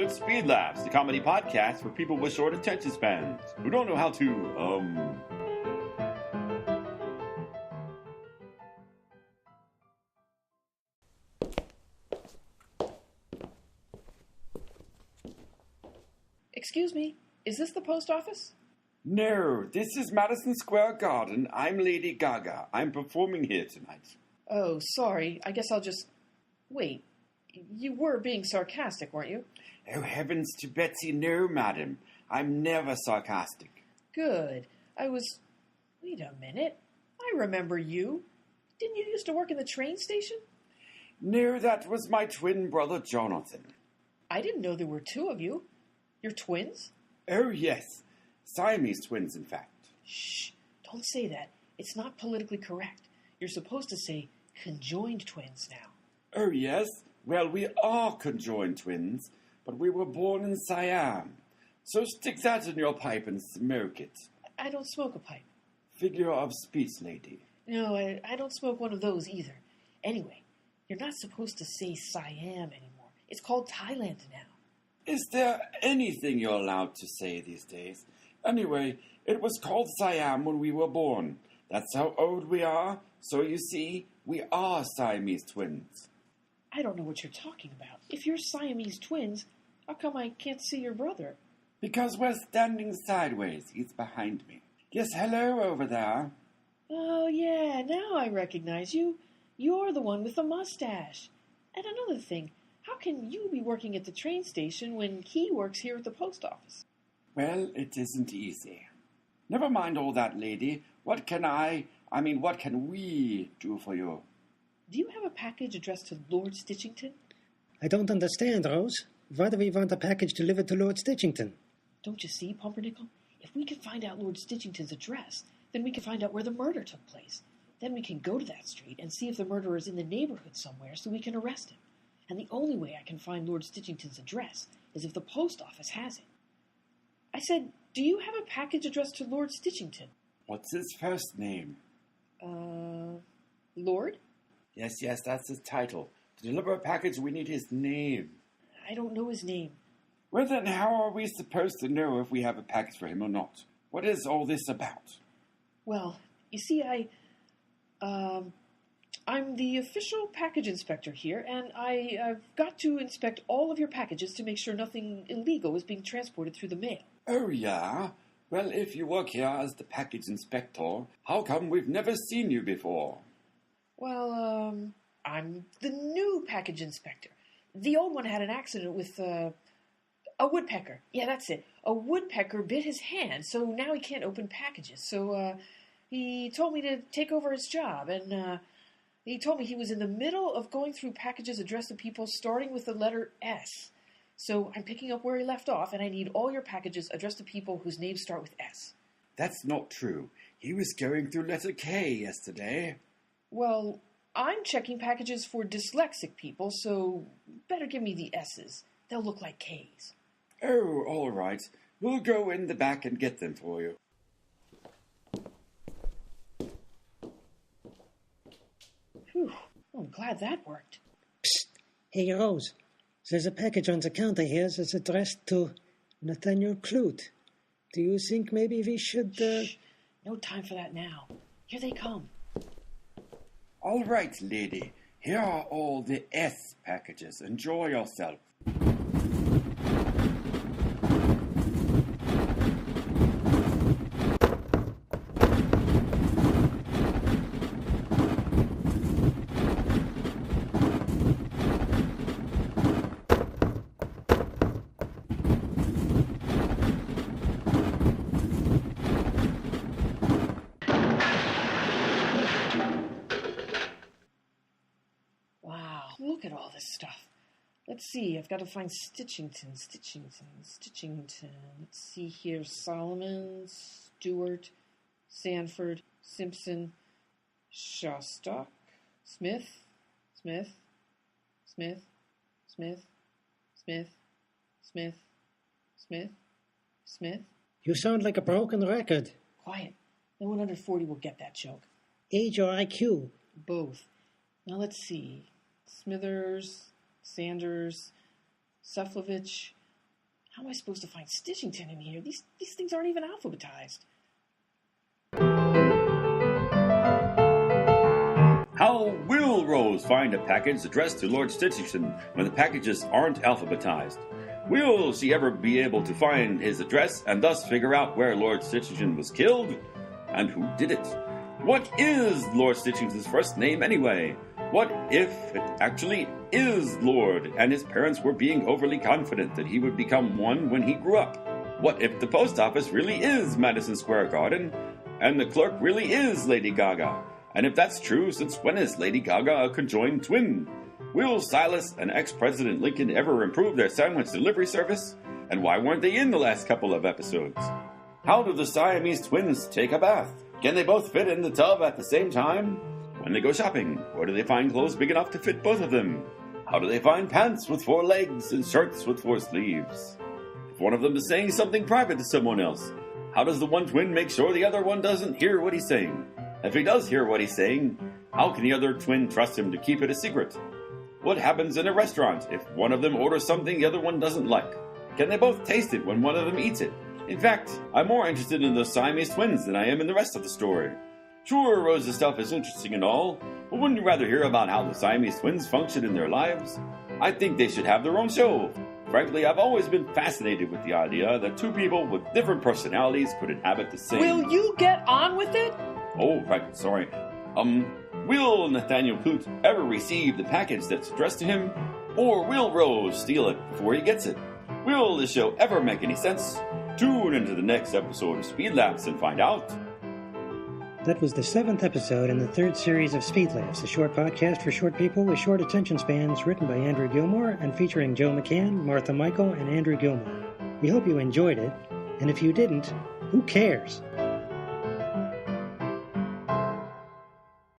It's SpeedLaughs, the comedy podcast for people with short attention spans who don't know how to, Excuse me, is this the post office? No, this is Madison Square Garden. I'm Lady Gaga. I'm performing here tonight. Oh, sorry. I guess I'll just... Wait, you were being sarcastic, weren't you? Oh, heavens to Betsy, no, madam. I'm never sarcastic. Good. Wait a minute. I remember you. Didn't you used to work in the train station? No, that was my twin brother, Jonathan. I didn't know there were two of you. You're twins? Oh, yes. Siamese twins, in fact. Shh. Don't say that. It's not politically correct. You're supposed to say conjoined twins now. Oh, yes? Well, we are conjoined twins, but we were born in Siam. So stick that in your pipe and smoke it. I don't smoke a pipe. Figure of speech, lady. No, I don't smoke one of those either. Anyway, you're not supposed to say Siam anymore. It's called Thailand now. Is there anything you're allowed to say these days? Anyway, it was called Siam when we were born. That's how old we are. So you see, we are Siamese twins. I don't know what you're talking about. If you're Siamese twins, how come I can't see your brother? Because we're standing sideways. He's behind me. Yes, hello over there. Oh, yeah, now I recognize you. You're the one with the mustache. And another thing, how can you be working at the train station when he works here at the post office? Well, it isn't easy. Never mind all that, lady. What can we do for you? Do you have a package addressed to Lord Stitchington? I don't understand, Rose. Why do we want a package delivered to Lord Stitchington? Don't you see, Pumpernickel? If we can find out Lord Stitchington's address, then we can find out where the murder took place. Then we can go to that street and see if the murderer is in the neighborhood somewhere so we can arrest him. And the only way I can find Lord Stitchington's address is if the post office has it. I said, do you have a package addressed to Lord Stitchington? What's his first name? Lord? Yes, that's his title. To deliver a package, we need his name. I don't know his name. Well, then how are we supposed to know if we have a package for him or not? What is all this about? Well, you see, I'm the official package inspector here, and I've got to inspect all of your packages to make sure nothing illegal is being transported through the mail. Oh, yeah? Well, if you work here as the package inspector, how come we've never seen you before? Well, I'm the new package inspector. The old one had an accident with, a woodpecker. Yeah, that's it. A woodpecker bit his hand, so now he can't open packages. So, he told me to take over his job, and, he told me he was in the middle of going through packages addressed to people starting with the letter S. So I'm picking up where he left off, and I need all your packages addressed to people whose names start with S. That's not true. He was going through letter K yesterday. Well, I'm checking packages for dyslexic people, so better give me the S's. They'll look like K's. Oh, all right. We'll go in the back and get them for you. Whew, I'm glad that worked. Psst. Hey, Rose. There's a package on the counter here that's addressed to Nathaniel Clute. Do you think maybe we should... Shh. No time for that now. Here they come. All right, lady. Here are all the S packages. Enjoy yourself. Look at all this stuff. Let's see, I've got to find Stitchington. Let's see here, Solomon, Stewart, Sanford, Simpson, Shostak, Smith. You sound like a broken record. Quiet. No one under 40 will get that joke. Age or IQ? Both. Now let's see. Smithers, Sanders, Seflovich, How am I supposed to find Stitchington in here? These things aren't even alphabetized. How will Rose find a package addressed to Lord Stitchington when the packages aren't alphabetized? Will she ever be able to find his address and thus figure out where Lord Stitchington was killed? And who did it? What is Lord Stitchington's first name anyway? What if it actually is Lord and his parents were being overly confident that he would become one when he grew up? What if the post office really is Madison Square Garden and the clerk really is Lady Gaga? And if that's true, since when is Lady Gaga a conjoined twin? Will Silas and ex-President Lincoln ever improve their sandwich delivery service? And why weren't they in the last couple of episodes? How do the Siamese twins take a bath? Can they both fit in the tub at the same time? When they go shopping, where do they find clothes big enough to fit both of them? How do they find pants with 4 legs and shirts with 4 sleeves? If one of them is saying something private to someone else, how does the one twin make sure the other one doesn't hear what he's saying? If he does hear what he's saying, how can the other twin trust him to keep it a secret? What happens in a restaurant if one of them orders something the other one doesn't like? Can they both taste it when one of them eats it? In fact, I'm more interested in the Siamese twins than I am in the rest of the story. Sure, Rose's stuff is interesting and all, but wouldn't you rather hear about how the Siamese twins function in their lives? I think they should have their own show. Frankly, I've always been fascinated with the idea that 2 people with different personalities could inhabit the same... Will you get on with it? Oh, right, sorry. Will Nathaniel Coote ever receive the package that's addressed to him? Or will Rose steal it before he gets it? Will this show ever make any sense? Tune into the next episode of SpeedLaughs and find out. That was the 7th episode in the 3rd series of SpeedLaughs, a short podcast for short people with short attention spans, written by Andrew Gilmore and featuring Joe McCann, Martha Michael, and Andrew Gilmore. We hope you enjoyed it, and if you didn't, who cares?